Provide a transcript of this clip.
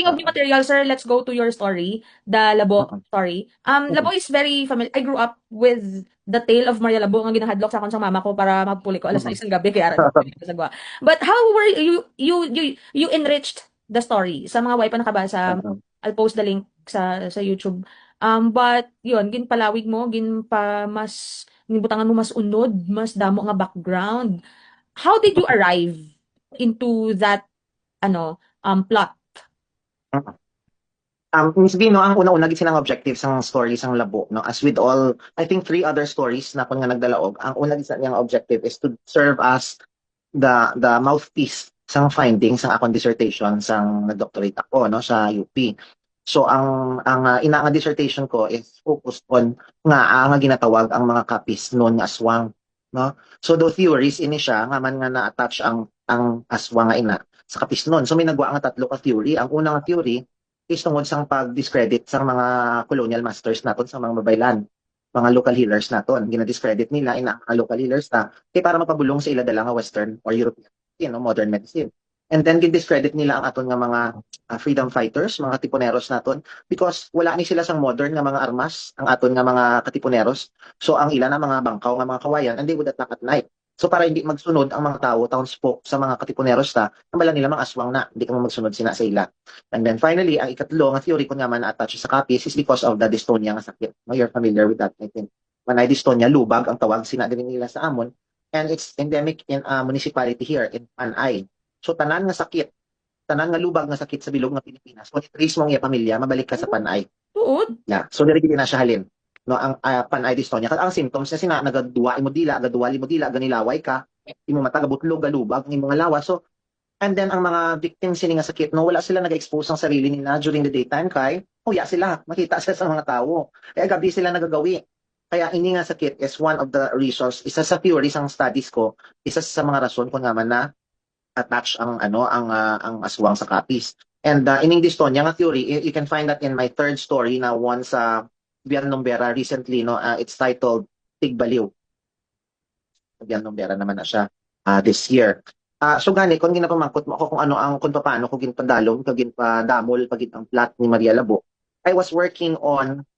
Speaking of new material, sir, let's go to your story, the Labo Mm, story. mm, Labo is very familiar. I grew up with the tale of Maria Labo nga ginahadlok sa akong sang mama ko para mapuli ko alas mm. 6 ng gabi kaya aran ko sa gwa. But how were you enriched the story sa mga way pa nakabasa. Mm. I'll post the link sa YouTube. But yun, ginpalawig mo, ginpa mas ginbutangan mo mas unod, mas damo nga background. How did you arrive into that plot? Mm. Miss B, no, ang una-una gid silang objectives ng stories ang labo, no? As with all, I think three other stories na kun nga nagdalaog, ang una gid sa niyang objective is to serve as the mouthpiece sang findings sa akong dissertation sang nag-doctorate ako, no, sa UP. So ang ina nga dissertation ko is focused on nga ginatawag ang mga copies noon nga aswang, no? So the theories ini siya nga man nga na-attach ang aswang nga ina sa kapis noon. So may nagwa nga tatlo ka theory. Ang una nga theory is tungod sang pag-discredit sa mga colonial masters naton sa mga babaylan, mga local healers naton. Gina-discredit nila ina ang local healers na kay para mapabulong sa ila dala nga western or European, modern medicine. And then gin-discredit nila ang aton nga mga freedom fighters, mga tiponeros naton because wala ni sila sang modern nga mga armas ang aton nga mga katiponeros. So ang ila na mga bangkaw nga mga kawayan and they would attack at night. So para hindi magsunod ang mga tao townsfolk sa mga katiponeros ta, ang nila mga aswang na, hindi ka magsunod sina sa ila. And then finally, ang ikatlo nga theory ko nga man na-attach sa copies is because of the dystonia nga sakit. No, you're familiar with that, I think. Manay dystonia, lubag ang tawag sina din nila sa amon. And it's endemic in a municipality here in Panay. So tanan nga sakit, tanan nga lubag nga sakit sa bilog nga Pilipinas. Kung i-trace mo ang iya pamilya, mabalik ka sa Panay. Tuod? Yeah. So diri gid na siya halin. No, ang Pan-eye dystonia. Kasi ang symptoms niya sina nagaduwa imo dila, gaduwali mo dila, ganilaway ka, imo mata gabutlog, galubag, ng mga lawas. So and then ang mga victims sini nga sakit, no, wala sila nag-expose ang sarili nila during the daytime kay uya sila, makita sila sa mga tao. Kaya gabi sila nagagawi. Kaya ini nga sakit is one of the reasons, isa sa theories ang studies ko, isa sa mga rason kung nga man na attach ang aswang sa kapis. And ining dystonia nga theory, you can find that in my third story na one sa Bian Numbera recently, no, it's titled Tigbaliw. Bian Numbera naman na siya this year. So gani kung ginapamangkot mo ako kung ano ang kung paano ko ginpadalom, kung ginpadamol pagit ang plot ni Maria Labo. I was working on